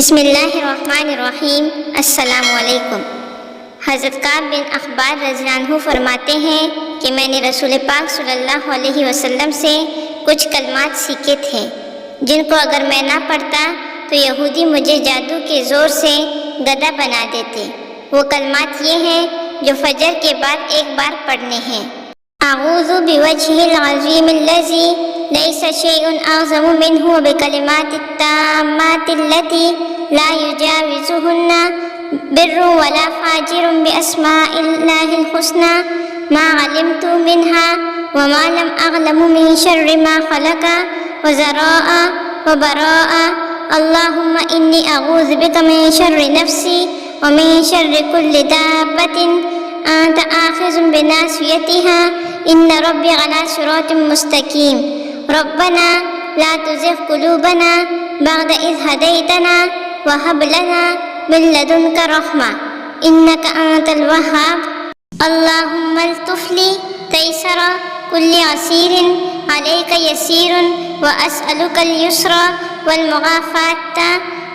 بسم اللہ الرحمن الرحیم۔ السلام علیکم۔ حضرت کعب بن اخبار رضی اللہ عنہ فرماتے ہیں کہ میں نے رسول پاک صلی اللہ علیہ وسلم سے کچھ کلمات سیکھے تھے جن کو اگر میں نہ پڑھتا تو یہودی مجھے جادو کے زور سے گدھا بنا دیتے۔ وہ کلمات یہ ہیں جو فجر کے بعد ایک بار پڑھنے ہیں۔ اعوذ بوجہ العظیم الذی لیس شیء اعظم منہ بکلمات التامات التي لا يجاوزهن بر ولا فاجر باسماء الله الحسنى ما علمت منها وما لم اعلم من شر ما خلق وزراء وبراء اللهم انی اعوذ بک من شر نفسی ومن شر كل دابة انت آخذ بناصیتها ان ربی علی صراط مستقیم ربنا لا تزغ قلوبنا بعد اذ هدیتنا وهب لنا من لدنك رحمة انك انت الوهاب اللهم الطف لي تيسر كل عسير عليك يسير واسألك اليسر والمعافاة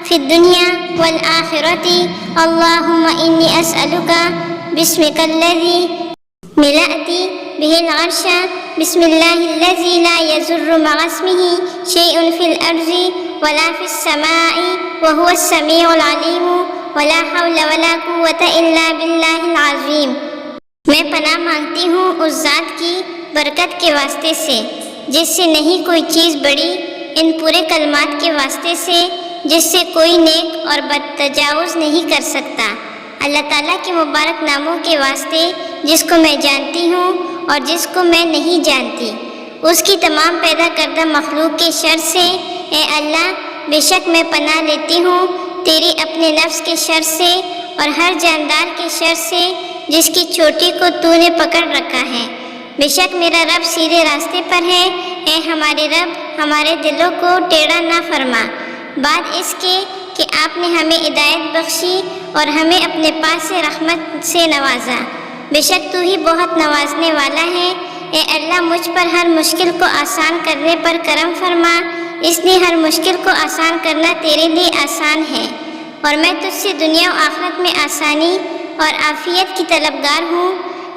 في الدنيا والآخرة اللهم اني اسألك باسمك الذي ملأت به العرش بسم الله الذي لا يضر مع اسمه شيء في الأرض ولا في السماء وهو السميع العليم ولا حول ولا قوة إلا بالله العظيم۔ میں پناہ مانگتی ہوں اس ذات کی برکت کے واسطے سے جس سے نہیں کوئی چیز بڑی، ان پورے کلمات کے واسطے سے جس سے کوئی نیک اور بد تجاوز نہیں کر سکتا، اللہ تعالیٰ کے مبارک ناموں کے واسطے جس کو میں جانتی ہوں اور جس کو میں نہیں جانتی، اس کی تمام پیدا کردہ مخلوق کے شر سے۔ اے اللہ، بے شک میں پناہ لیتی ہوں تیری اپنے نفس کے شر سے اور ہر جاندار کے شر سے جس کی چوٹی کو تو نے پکڑ رکھا ہے۔ بے شک میرا رب سیدھے راستے پر ہے۔ اے ہمارے رب، ہمارے دلوں کو ٹیڑھا نہ فرما، بعد اس کے کہ آپ نے ہمیں ہدایت بخشی اور ہمیں اپنے پاس سے رحمت سے نوازا۔ بے شک تو ہی بہت نوازنے والا ہے۔ اے اللہ، مجھ پر ہر مشکل کو آسان کرنے پر کرم فرما، اس لیے ہر مشکل کو آسان کرنا تیرے لیے آسان ہے، اور میں تجھ سے دنیا و آخرت میں آسانی اور عافیت کی طلبگار ہوں۔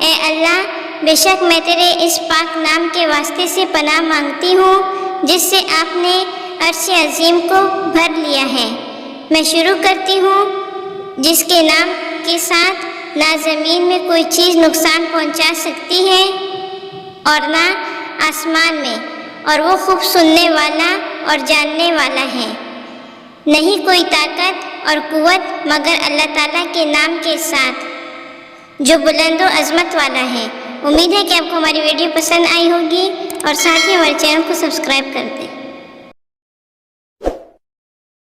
اے اللہ، بے شک میں تیرے اس پاک نام کے واسطے سے پناہ مانگتی ہوں جس سے آپ نے عرش عظیم کو بھر لیا ہے۔ میں شروع کرتی ہوں جس کے نام کے ساتھ نہ زمین میں کوئی چیز نقصان پہنچا سکتی ہے اور نہ آسمان میں، اور وہ خوب سننے والا اور جاننے والا ہے۔ نہیں کوئی طاقت اور قوت مگر اللہ تعالیٰ کے نام کے ساتھ جو بلند و عظمت والا ہے۔ امید ہے کہ آپ کو ہماری ویڈیو پسند آئی ہوگی اور ساتھ ہی ہمارے چینل کو سبسکرائب کر دیں۔